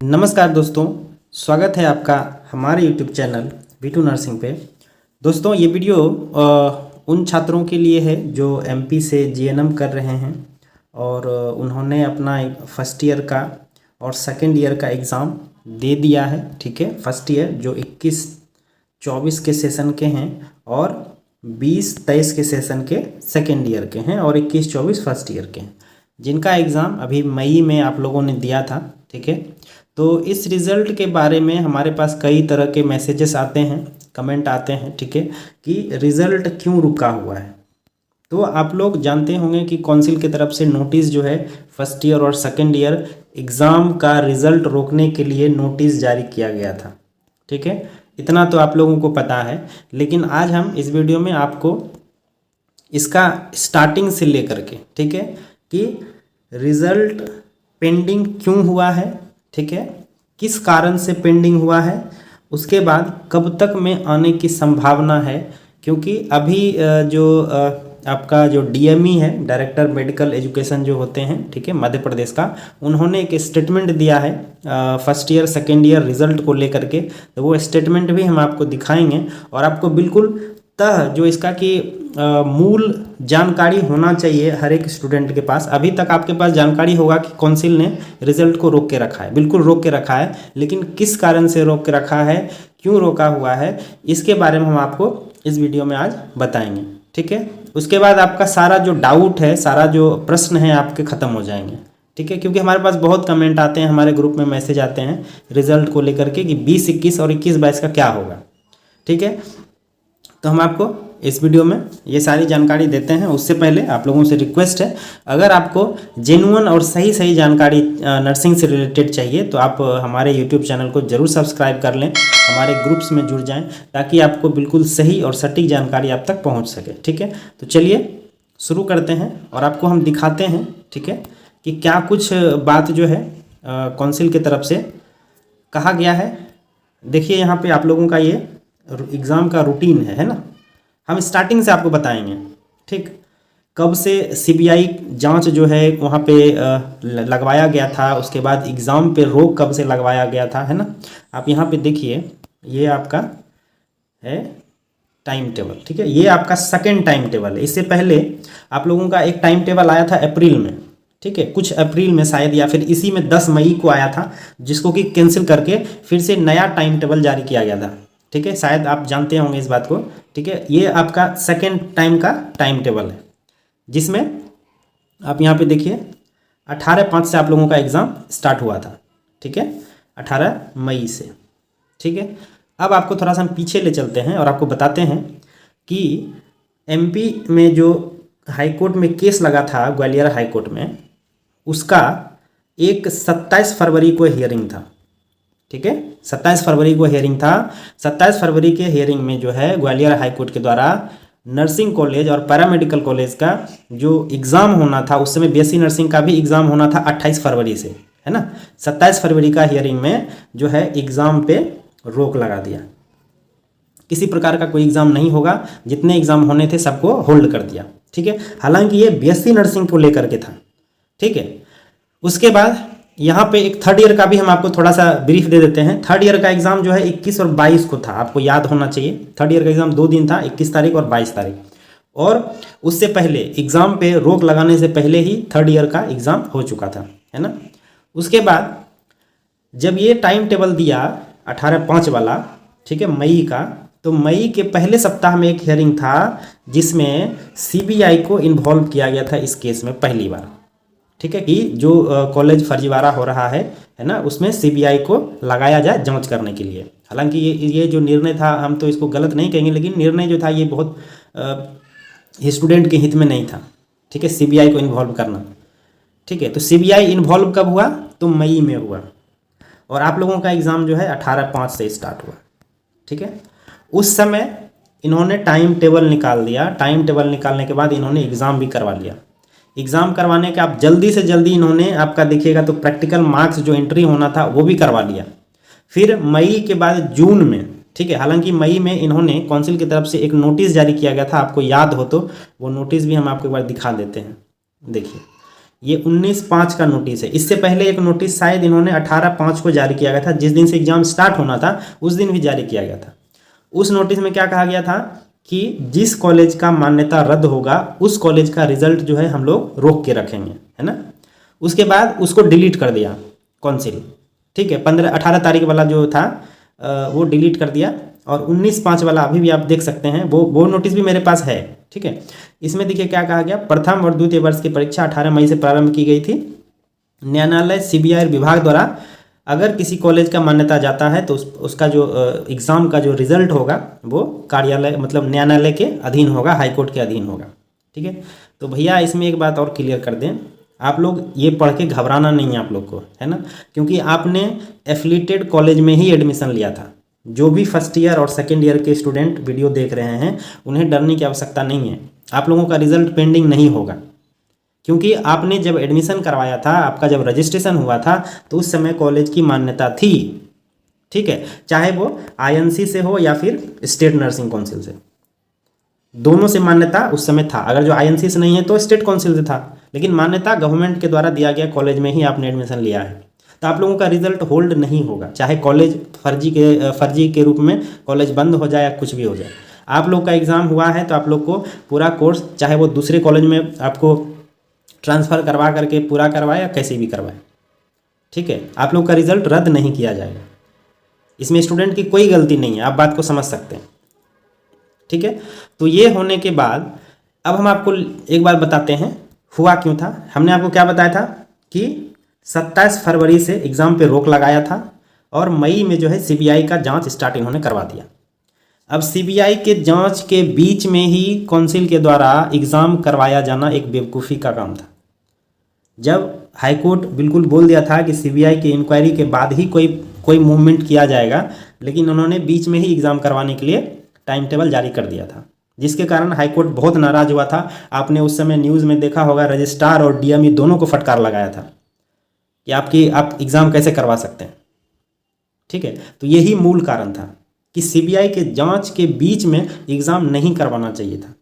नमस्कार दोस्तों, स्वागत है आपका हमारे YouTube चैनल V2 नर्सिंग पे। दोस्तों ये वीडियो उन छात्रों के लिए है जो MP से GNM कर रहे हैं और उन्होंने अपना फर्स्ट ईयर का और सेकंड ईयर का एग्ज़ाम दे दिया है। ठीक है, फर्स्ट ईयर जो 21-24 के सेशन के हैं और 20-23 के सेशन के सेकंड ईयर के हैं और 21-24 फर्स्ट ईयर के हैं, जिनका एग्ज़ाम अभी मई में आप लोगों ने दिया था। ठीक है, तो इस रिज़ल्ट के बारे में हमारे पास कई तरह के मैसेजेस आते हैं, कमेंट आते हैं। ठीक है, कि रिज़ल्ट क्यों रुका हुआ है। तो आप लोग जानते होंगे कि काउंसिल की तरफ से नोटिस जो है फर्स्ट ईयर और सेकंड ईयर एग्ज़ाम का रिज़ल्ट रोकने के लिए नोटिस जारी किया गया था। ठीक है, इतना तो आप लोगों को पता है, लेकिन आज हम इस वीडियो में आपको इसका स्टार्टिंग से लेकर के, ठीक है, कि रिज़ल्ट पेंडिंग क्यों हुआ है, ठीक है, किस कारण से पेंडिंग हुआ है, उसके बाद कब तक में आने की संभावना है। क्योंकि अभी जो आपका जो DME है, डायरेक्टर मेडिकल एजुकेशन जो होते हैं, ठीक है, मध्य प्रदेश का, उन्होंने एक स्टेटमेंट दिया है first year second year result को लेकर के। तो वो स्टेटमेंट भी हम आपको दिखाएंगे और आपको बिल्कुल जो इसका कि मूल जानकारी होना चाहिए हर एक स्टूडेंट के पास। अभी तक आपके पास जानकारी होगा कि काउंसिल ने रिज़ल्ट को रोक के रखा है, बिल्कुल रोक के रखा है, लेकिन किस कारण से रोक के रखा है, क्यों रोका हुआ है, इसके बारे में हम आपको इस वीडियो में आज बताएंगे। ठीक है, उसके बाद आपका सारा जो डाउट है, सारा जो प्रश्न है आपके ख़त्म हो जाएंगे। ठीक है, क्योंकि हमारे पास बहुत कमेंट आते हैं, हमारे ग्रुप में मैसेज आते हैं रिज़ल्ट को लेकर के कि 20, 21 और 21-22 का क्या होगा। ठीक है, तो हम आपको इस वीडियो में ये सारी जानकारी देते हैं। उससे पहले आप लोगों से रिक्वेस्ट है, अगर आपको जेन्युइन और सही जानकारी नर्सिंग से रिलेटेड चाहिए तो आप हमारे यूट्यूब चैनल को ज़रूर सब्सक्राइब कर लें, हमारे ग्रुप्स में जुड़ जाएं, ताकि आपको बिल्कुल सही और सटीक जानकारी आप तक पहुंच सके। ठीक है, तो चलिए शुरू करते हैं और आपको हम दिखाते हैं, ठीक है, कि क्या कुछ बात जो है काउंसिल की तरफ से कहा गया है। देखिए यहाँ पर आप लोगों का ये एग्ज़ाम का रूटीन है ना, हम स्टार्टिंग से आपको बताएंगे। ठीक, कब से CBI जांच जो है वहाँ पे लगवाया गया था, उसके बाद एग्ज़ाम पे रोक कब से लगवाया गया था, है ना। आप यहाँ पे देखिए, ये आपका है टाइम टेबल। ठीक है, ये आपका सेकेंड टाइम टेबल है। इससे पहले आप लोगों का एक टाइम टेबल आया था अप्रैल में, ठीक है, कुछ अप्रैल में शायद, या फिर इसी में 10 मई को आया था, जिसको कि कैंसिल करके फिर से नया टाइम टेबल जारी किया गया था। ठीक है, शायद आप जानते होंगे इस बात को। ठीक है, ये आपका सेकेंड टाइम का टाइम टेबल है, जिसमें आप यहाँ पे देखिए 18/5 से आप लोगों का एग्ज़ाम स्टार्ट हुआ था। ठीक है, 18 मई से। ठीक है, अब आपको थोड़ा सा हम पीछे ले चलते हैं और आपको बताते हैं कि MP में जो हाई कोर्ट में केस लगा था, ग्वालियर हाई कोर्ट में, उसका एक 27 फरवरी को हियरिंग था। ठीक है, 27 फरवरी को हियरिंग था। 27 फरवरी के हियरिंग में जो है ग्वालियर हाई कोर्ट के द्वारा नर्सिंग कॉलेज और पैरामेडिकल कॉलेज का जो एग्ज़ाम होना था, उस समय BSc नर्सिंग का भी एग्ज़ाम होना था 28 फरवरी से, है ना। 27 फरवरी का हियरिंग में जो है एग्ज़ाम पे रोक लगा दिया, किसी प्रकार का कोई एग्ज़ाम नहीं होगा, जितने एग्ज़ाम होने थे सबको होल्ड कर दिया। ठीक है, हालांकि ये BSc नर्सिंग को लेकर के था। ठीक है, उसके बाद यहाँ पे एक थर्ड ईयर का भी हम आपको थोड़ा सा ब्रीफ दे देते हैं। थर्ड ईयर का एग्ज़ाम जो है 21 और 22 को था, आपको याद होना चाहिए। थर्ड ईयर का एग्ज़ाम 2 दिन था, 21 तारीख और 22 तारीख। और उससे पहले एग्ज़ाम पे रोक लगाने से पहले ही थर्ड ईयर का एग्ज़ाम हो चुका था, है ना। उसके बाद जब ये टाइम टेबल दिया 18/5 वाला, ठीक है, मई का, तो मई के पहले सप्ताह में एक हियरिंग था, जिसमें CBI को इन्वॉल्व किया गया था इस केस में पहली बार। ठीक है, कि जो कॉलेज फर्जीवाड़ा हो रहा है ना, उसमें CBI को लगाया जाए जांच करने के लिए। हालांकि ये जो निर्णय था, हम तो इसको गलत नहीं कहेंगे, लेकिन निर्णय जो था ये बहुत स्टूडेंट के हित में नहीं था। ठीक है, CBI को इन्वॉल्व करना। ठीक है, तो CBI इन्वॉल्व कब हुआ, तो मई में हुआ, और आप लोगों का एग्ज़ाम जो है 18/5 से स्टार्ट हुआ। ठीक है, उस समय इन्होंने टाइम टेबल निकाल दिया। टाइम टेबल निकालने के बाद इन्होंने एग्ज़ाम भी करवा लिया। एग्ज़ाम करवाने के आप जल्दी से जल्दी इन्होंने, आपका देखिएगा तो प्रैक्टिकल मार्क्स जो एंट्री होना था वो भी करवा लिया। फिर मई के बाद जून में, ठीक है, हालांकि मई में इन्होंने काउंसिल की तरफ से एक नोटिस जारी किया गया था, आपको याद हो तो वो नोटिस भी हम आपको एक बार दिखा देते हैं। देखिए, ये 19/5 का नोटिस है। इससे पहले एक नोटिस शायद इन्होंने 18/5 को जारी किया गया था, जिस दिन से एग्जाम स्टार्ट होना था उस दिन भी जारी किया गया था। उस नोटिस में क्या कहा गया था कि जिस कॉलेज का मान्यता रद्द होगा उस कॉलेज का रिजल्ट जो है हम लोग रोक के रखेंगे, है ना। उसके बाद उसको डिलीट कर दिया काउंसिल, ठीक है। 18 तारीख वाला जो था वो डिलीट कर दिया, और 19/5 वाला अभी भी आप देख सकते हैं, वो नोटिस भी मेरे पास है, ठीक है। इसमें देखिए क्या कहा गया, प्रथम और द्वितीय वर्ष की परीक्षा 18 मई से प्रारंभ की गई थी। न्यायालय सीबीआई विभाग द्वारा अगर किसी कॉलेज का मान्यता जाता है तो उसका जो एग्ज़ाम का जो रिजल्ट होगा वो कार्यालय मतलब न्यायालय के अधीन होगा, हाईकोर्ट के अधीन होगा, ठीक है। तो भैया इसमें एक बात और क्लियर कर दें, आप लोग ये पढ़ के घबराना नहीं है आप लोग को, है ना, क्योंकि आपने एफिलिएटेड कॉलेज में ही एडमिशन लिया था। जो भी फर्स्ट ईयर और सेकेंड ईयर के स्टूडेंट वीडियो देख रहे हैं उन्हें डरने की आवश्यकता नहीं है। आप लोगों का रिजल्ट पेंडिंग नहीं होगा, क्योंकि आपने जब एडमिशन करवाया था, आपका जब रजिस्ट्रेशन हुआ था तो उस समय कॉलेज की मान्यता थी, ठीक है। चाहे वो आईएनसी से हो या फिर स्टेट नर्सिंग काउंसिल से, दोनों से मान्यता उस समय था। अगर जो आईएनसी से नहीं है तो स्टेट काउंसिल से था, लेकिन मान्यता गवर्नमेंट के द्वारा दिया गया कॉलेज में ही आपने एडमिशन लिया है, तो आप लोगों का रिजल्ट होल्ड नहीं होगा। चाहे कॉलेज फर्जी के रूप में कॉलेज बंद हो जाए या कुछ भी हो जाए, आप लोग का एग्ज़ाम हुआ है तो आप लोग को पूरा कोर्स, चाहे वो दूसरे कॉलेज में आपको ट्रांसफ़र करवा करके पूरा करवाए या कैसे भी करवाए, ठीक है, आप लोग का रिजल्ट रद्द नहीं किया जाएगा। इसमें स्टूडेंट की कोई गलती नहीं है, आप बात को समझ सकते हैं, ठीक है। तो ये होने के बाद अब हम आपको एक बार बताते हैं हुआ क्यों था। हमने आपको क्या बताया था कि 27 फरवरी से एग्ज़ाम पे रोक लगाया था, और मई में जो है सीबीआई का जांच स्टार्ट इन्होंने करवा दिया। अब सीबीआई के जांच के बीच में ही काउंसिल के द्वारा एग्ज़ाम करवाया जाना एक बेवकूफ़ी का काम था। जब हाईकोर्ट बिल्कुल बोल दिया था कि सीबीआई की इंक्वायरी के बाद ही कोई मूवमेंट किया जाएगा, लेकिन उन्होंने बीच में ही एग्ज़ाम करवाने के लिए टाइम टेबल जारी कर दिया था, जिसके कारण हाईकोर्ट बहुत नाराज़ हुआ था। आपने उस समय न्यूज़ में देखा होगा, रजिस्ट्रार और डीएमई दोनों को फटकार लगाया था कि आप एग्ज़ाम कैसे करवा सकते हैं, ठीक है। तो यही मूल कारण था कि सीबीआई के जांच के बीच में एग्ज़ाम नहीं करवाना चाहिए था,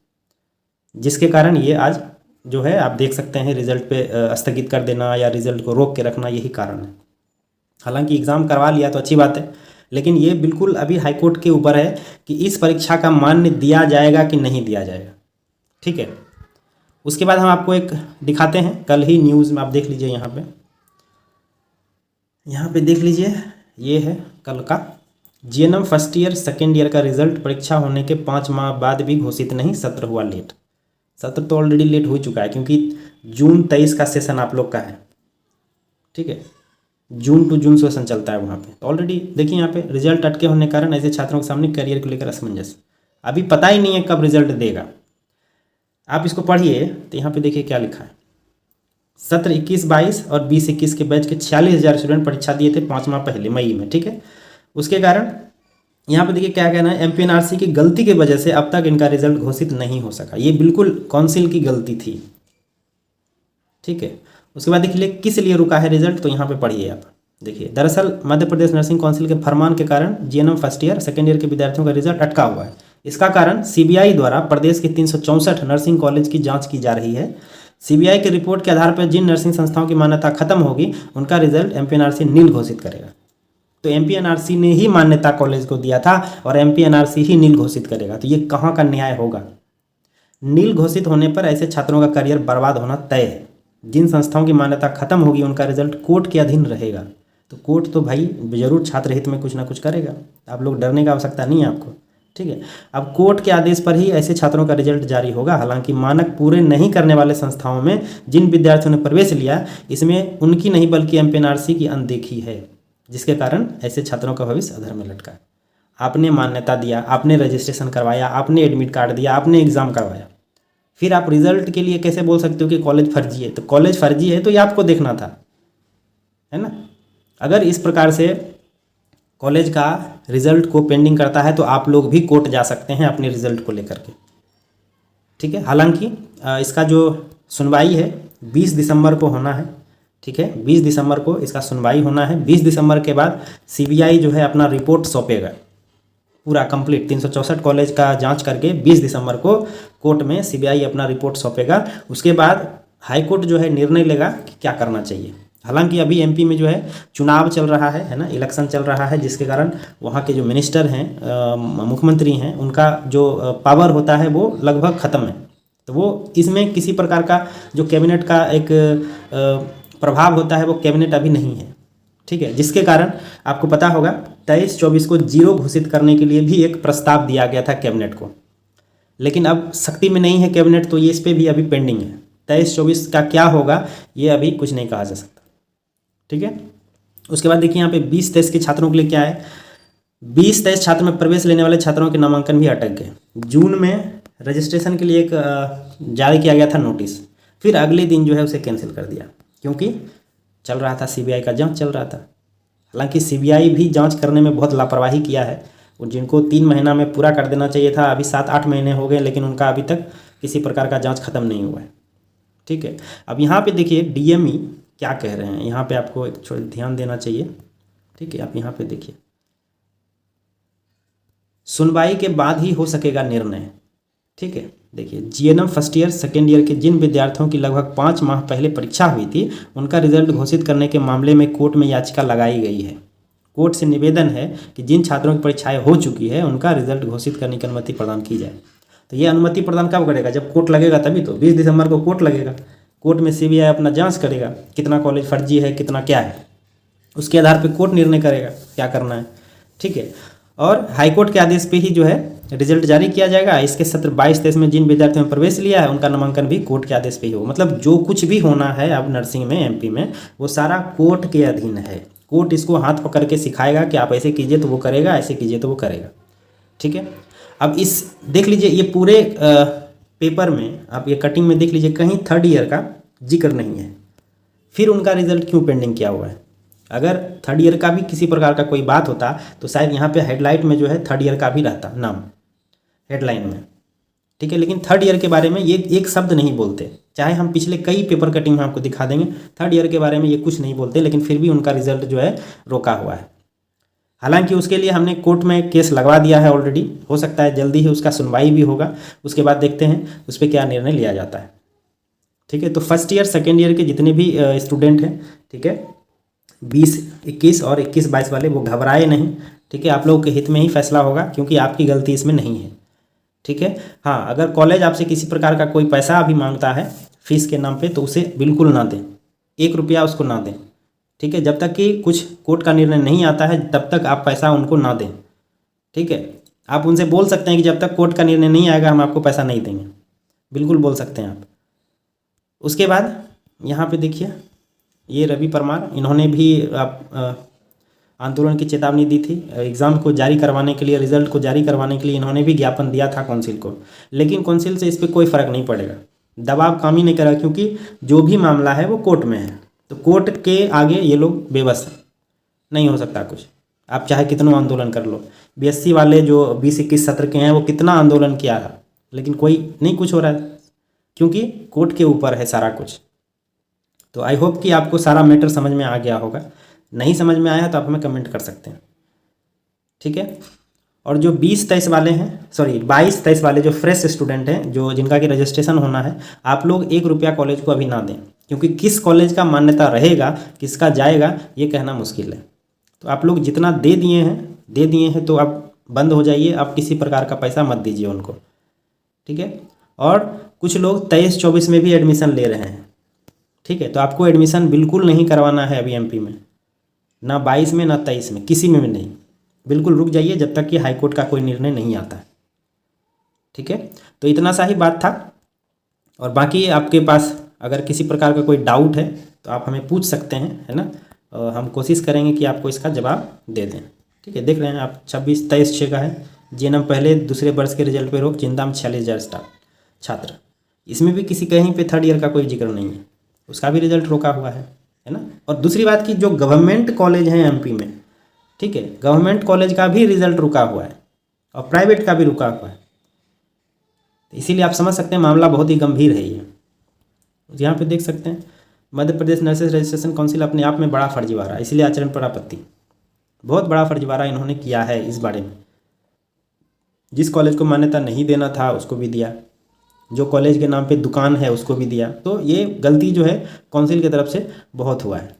जिसके कारण ये आज जो है आप देख सकते हैं रिजल्ट पे स्थगित कर देना या रिजल्ट को रोक के रखना, यही कारण है। हालांकि एग्ज़ाम करवा लिया तो अच्छी बात है, लेकिन ये बिल्कुल अभी हाईकोर्ट के ऊपर है कि इस परीक्षा का मान्य दिया जाएगा कि नहीं दिया जाएगा, ठीक है। उसके बाद हम आपको एक दिखाते हैं, कल ही न्यूज़ में आप देख लीजिए, यहाँ पे देख लीजिए, ये है कल का GNM first year second year का रिजल्ट परीक्षा होने के 5 माह बाद भी घोषित नहीं, सत्र हुआ लेट। सत्र तो ऑलरेडी लेट हो चुका है, क्योंकि जून 23 का सेशन आप लोग का है, ठीक है। जून टू जून सेशन चलता है वहाँ पे, तो ऑलरेडी देखिए यहाँ पे रिजल्ट अटके होने के कारण ऐसे छात्रों के सामने करियर को लेकर असमंजस, अभी पता ही नहीं है कब रिजल्ट देगा। आप इसको पढ़िए तो यहाँ पे देखिए क्या लिखा है, सत्र 21-22 और 20-21 के बैच के 46,000 स्टूडेंट परीक्षा दिए थे 5 माह पहले मई में, ठीक है। उसके कारण यहाँ पे देखिए क्या कहना है, एमपीएनआरसी की गलती की वजह से अब तक इनका रिजल्ट घोषित नहीं हो सका। ये बिल्कुल काउंसिल की गलती थी, ठीक है। उसके बाद देखिए किस लिए रुका है रिजल्ट, तो यहाँ पे पढ़िए आप देखिए, दरअसल मध्य प्रदेश नर्सिंग काउंसिल के फरमान के कारण GNM first year second year के विद्यार्थियों का रिजल्ट अटका हुआ है। इसका कारण सीबीआई द्वारा प्रदेश के 364 नर्सिंग कॉलेज की जाँच की जा रही है। सीबीआई की रिपोर्ट के आधार पर जिन नर्सिंग संस्थाओं की मान्यता खत्म होगी उनका रिजल्ट एमपीएनआरसी नील घोषित करेगा। तो एमपीएनआरसी ने ही मान्यता कॉलेज को दिया था और एमपीएनआरसी ही नील घोषित करेगा, तो ये कहाँ का न्याय होगा। नील घोषित होने पर ऐसे छात्रों का करियर बर्बाद होना तय है। जिन संस्थाओं की मान्यता खत्म होगी उनका रिजल्ट कोर्ट के अधीन रहेगा, तो कोर्ट तो भाई जरूर छात्र हित में कुछ ना कुछ करेगा, आप लोग डरने की आवश्यकता नहीं है आपको, ठीक है। अब कोर्ट के आदेश पर ही ऐसे छात्रों का रिजल्ट जारी होगा। हालांकि मानक पूरे नहीं करने वाले संस्थाओं में जिन विद्यार्थियों ने प्रवेश लिया, इसमें उनकी नहीं बल्कि एमपीएनआरसी की अनदेखी है, जिसके कारण ऐसे छात्रों का भविष्य अधर में लटका है। आपने मान्यता दिया, आपने रजिस्ट्रेशन करवाया, आपने एडमिट कार्ड दिया, आपने एग्ज़ाम करवाया, फिर आप रिजल्ट के लिए कैसे बोल सकते हो कि कॉलेज फर्जी है। तो कॉलेज फर्जी है तो ये आपको देखना था, है ना। अगर इस प्रकार से कॉलेज का रिजल्ट को पेंडिंग करता है तो आप लोग भी कोर्ट जा सकते हैं अपने रिजल्ट को लेकर के, ठीक है। हालांकि इसका जो सुनवाई है 20 दिसंबर को होना है, ठीक है। 20 दिसंबर को इसका सुनवाई होना है। 20 दिसंबर के बाद सीबीआई जो है अपना रिपोर्ट सौंपेगा, पूरा कंप्लीट 364 कॉलेज का जांच करके 20 दिसंबर को कोर्ट में सीबीआई अपना रिपोर्ट सौंपेगा। उसके बाद हाई कोर्ट जो है निर्णय लेगा कि क्या करना चाहिए। हालांकि अभी एमपी में जो है चुनाव चल रहा है ना, इलेक्शन चल रहा है, जिसके कारण वहाँ के जो मिनिस्टर हैं, मुख्यमंत्री हैं, उनका जो पावर होता है वो लगभग ख़त्म है। तो वो इसमें किसी प्रकार का जो कैबिनेट का एक प्रभाव होता है वो कैबिनेट अभी नहीं है, ठीक है। जिसके कारण आपको पता होगा 23-24 को जीरो घोषित करने के लिए भी एक प्रस्ताव दिया गया था कैबिनेट को, लेकिन अब शक्ति में नहीं है कैबिनेट, तो ये इस पर भी अभी पेंडिंग है। 23-24 का क्या होगा ये अभी कुछ नहीं कहा जा सकता, ठीक है। उसके बाद देखिए यहाँ पे 20-23 के छात्रों के लिए क्या है। 20-23 छात्र में प्रवेश लेने वाले छात्रों के नामांकन भी अटक गए। जून में रजिस्ट्रेशन के लिए एक जारी किया गया था नोटिस, फिर अगले दिन जो है उसे कैंसिल कर दिया, क्योंकि चल रहा था सीबीआई का जांच चल रहा था। हालांकि सीबीआई भी जांच करने में बहुत लापरवाही किया है, और जिनको 3 महीना में पूरा कर देना चाहिए था अभी 7-8 महीने हो गए, लेकिन उनका अभी तक किसी प्रकार का जांच खत्म नहीं हुआ है, ठीक है। अब यहाँ पे देखिए डीएमई क्या कह रहे हैं, यहाँ पे आपको एक ध्यान देना चाहिए, ठीक है। आप यहाँ पे देखिए, सुनवाई के बाद ही हो सकेगा निर्णय, ठीक है। देखिए GNM first year second year के जिन विद्यार्थियों की लगभग 5 माह पहले परीक्षा हुई थी, उनका रिजल्ट घोषित करने के मामले में कोर्ट में याचिका लगाई गई है। कोर्ट से निवेदन है कि जिन छात्रों की परीक्षाएं हो चुकी है उनका रिजल्ट घोषित करने की अनुमति प्रदान की जाए। तो ये अनुमति प्रदान कब करेगा, जब कोर्ट लगेगा तभी तो। 20 दिसंबर को कोर्ट लगेगा, कोर्ट में सीबीआई अपना जांच करेगा कितना कॉलेज फर्जी है कितना क्या है, उसके आधार पर कोर्ट निर्णय करेगा क्या करना है, ठीक है। और हाईकोर्ट के आदेश पे ही जो है रिजल्ट जारी किया जाएगा। इसके सत्र 22-23 में जिन विद्यार्थियों ने प्रवेश लिया है उनका नामांकन भी कोर्ट के आदेश पे ही हो। मतलब जो कुछ भी होना है अब नर्सिंग में एमपी में वो सारा कोर्ट के अधीन है। कोर्ट इसको हाथ पकड़ के सिखाएगा कि आप ऐसे कीजिए तो वो करेगा, ऐसे कीजिए तो वो करेगा, ठीक है। अब इस देख लीजिए ये पूरे पेपर में आप ये कटिंग में देख लीजिए कहीं 3rd ईयर का जिक्र नहीं है, फिर उनका रिजल्ट क्यों पेंडिंग किया हुआ है। अगर 3rd ईयर का भी किसी प्रकार का कोई बात होता तो शायद यहाँ पे हेडलाइट में जो है 3rd ईयर का भी रहता नाम हेडलाइन में, ठीक है। लेकिन 3rd ईयर के बारे में ये एक शब्द नहीं बोलते, चाहे हम पिछले कई पेपर कटिंग में आपको दिखा देंगे 3rd ईयर के बारे में ये कुछ नहीं बोलते, लेकिन फिर भी उनका रिजल्ट जो है रोका हुआ है। हालांकि उसके लिए हमने कोर्ट में केस लगवा दिया है ऑलरेडी, हो सकता है जल्दी ही उसका सुनवाई भी होगा, उसके बाद देखते हैं उस पर क्या निर्णय लिया जाता है, ठीक है। तो फर्स्ट ईयर सेकेंड ईयर के जितने भी स्टूडेंट हैं, ठीक है, 20-21 और 21-22 वाले वो घबराए नहीं, ठीक है। आप लोगों के हित में ही फैसला होगा, क्योंकि आपकी गलती इसमें नहीं है, ठीक है। हाँ, अगर कॉलेज आपसे किसी प्रकार का कोई पैसा अभी मांगता है फीस के नाम पे तो उसे बिल्कुल ना दें, 1 रुपया उसको ना दें, ठीक है। जब तक कि कुछ कोर्ट का निर्णय नहीं आता है तब तक आप पैसा उनको ना दें, ठीक है। आप उनसे बोल सकते हैं कि जब तक कोर्ट का निर्णय नहीं आएगा हम आपको पैसा नहीं देंगे, बिल्कुल बोल सकते हैं आप। उसके बाद यहाँ पे देखिए ये रवि परमार, इन्होंने भी आंदोलन की चेतावनी दी थी। एग्ज़ाम को जारी करवाने के लिए, रिजल्ट को जारी करवाने के लिए इन्होंने भी ज्ञापन दिया था काउंसिल को, लेकिन काउंसिल से इस पर कोई फ़र्क नहीं पड़ेगा, दबाव काम ही नहीं करेगा, क्योंकि जो भी मामला है वो कोर्ट में है। तो कोर्ट के आगे ये लोग बेबस हैं, नहीं हो सकता कुछ, आप चाहे कितना आंदोलन कर लो। बीएससी वाले जो 20-21 सत्र के हैं वो कितना आंदोलन किया है, लेकिन कोई नहीं कुछ हो रहा है, क्योंकि कोर्ट के ऊपर है सारा कुछ। तो आई होप कि आपको सारा मैटर समझ में आ गया होगा, नहीं समझ में आया तो आप हमें कमेंट कर सकते हैं, ठीक है। और जो 20-23 वाले हैं, सॉरी 22-23 वाले जो फ्रेश स्टूडेंट हैं, जो जिनका कि रजिस्ट्रेशन होना है, आप लोग 1 रुपया कॉलेज को अभी ना दें, क्योंकि किस कॉलेज का मान्यता रहेगा किसका जाएगा ये कहना मुश्किल है। तो आप लोग जितना दे दिए हैं तो आप बंद हो जाइए, आप किसी प्रकार का पैसा मत दीजिए उनको, ठीक है। और कुछ लोग 23-24 में भी एडमिशन ले रहे हैं, ठीक है। तो आपको एडमिशन बिल्कुल नहीं करवाना है अभी एमपी में, ना 22 में ना 23 में, किसी में भी नहीं। बिल्कुल रुक जाइए जब तक कि हाईकोर्ट का कोई निर्णय नहीं आता है, ठीक है। तो इतना सा ही बात था, और बाकी आपके पास अगर किसी प्रकार का कोई डाउट है तो आप हमें पूछ सकते हैं, है ना। हम कोशिश करेंगे कि आपको इसका जवाब दे दें, ठीक है। देख रहे हैं आप 26-23-6 का है, जीएनएम पहले दूसरे वर्ष के रिजल्ट पे रोक, जिंदा में 46,000 स्टाफ छात्र, इसमें भी किसी कहीं पे 3rd ईयर का कोई जिक्र नहीं है, उसका भी रिजल्ट रोका हुआ है ना। और दूसरी बात कि जो गवर्नमेंट कॉलेज हैं एमपी में, ठीक है, गवर्नमेंट कॉलेज का भी रिजल्ट रुका हुआ है और प्राइवेट का भी रुका हुआ है। इसीलिए आप समझ सकते हैं मामला बहुत ही गंभीर है ये। यहाँ पे देख सकते हैं Madhya Pradesh nurses registration council अपने आप में बड़ा फर्जीवाड़ा, इसलिए आचरण पर आपत्ति। बहुत बड़ा फर्जीवाड़ा इन्होंने किया है इस बारे में, जिस कॉलेज को मान्यता नहीं देना था उसको भी दिया, जो कॉलेज के नाम पे दुकान है उसको भी दिया। तो ये गलती जो है काउंसिल की तरफ से बहुत हुआ है,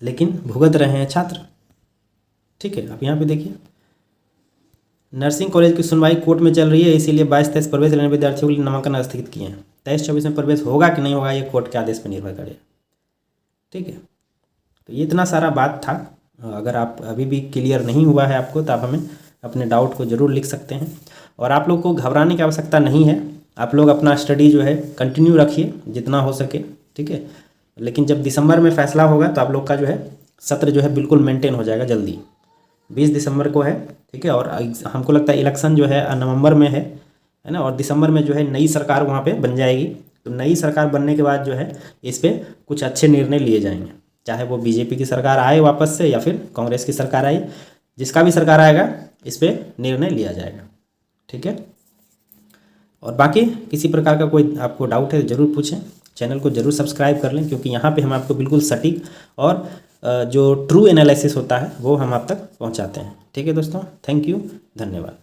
लेकिन भुगत रहे हैं छात्र। ठीक है, अब यहाँ पे देखिए, नर्सिंग कॉलेज की सुनवाई कोर्ट में चल रही है, इसीलिए 22-23 प्रवेश लेने विद्यार्थियों के लिए नामांकन स्थगित किए हैं। 23-24 में प्रवेश होगा कि नहीं होगा ये कोर्ट के आदेश पर निर्भर करेगा। ठीक है, तो ये इतना सारा बात था। अगर आप अभी भी क्लियर नहीं हुआ है आपको, तो आप हमें अपने डाउट को ज़रूर लिख सकते हैं। और आप लोग को घबराने की आवश्यकता नहीं है, आप लोग अपना स्टडी जो है कंटिन्यू रखिए जितना हो सके। ठीक है, लेकिन जब दिसंबर में फैसला होगा तो आप लोग का जो है सत्र जो है बिल्कुल मेंटेन हो जाएगा जल्दी। 20 दिसंबर को है। ठीक है, और हमको लगता है इलेक्शन जो है नवंबर में है ना, और दिसंबर में जो है नई सरकार वहाँ पे बन जाएगी। तो नई सरकार बनने के बाद जो है इस पर कुछ अच्छे निर्णय लिए जाएंगे, चाहे वो बीजेपी की सरकार आए वापस से या फिर कांग्रेस की सरकार आई, जिसका भी सरकार आएगा इस पर निर्णय लिया जाएगा। ठीक है, और बाकी किसी प्रकार का कोई आपको डाउट है ज़रूर पूछें। चैनल को ज़रूर सब्सक्राइब कर लें, क्योंकि यहाँ पे हम आपको बिल्कुल सटीक और जो ट्रू एनालिसिस होता है वो हम आप तक पहुँचाते हैं। ठीक है दोस्तों, थैंक यू, धन्यवाद।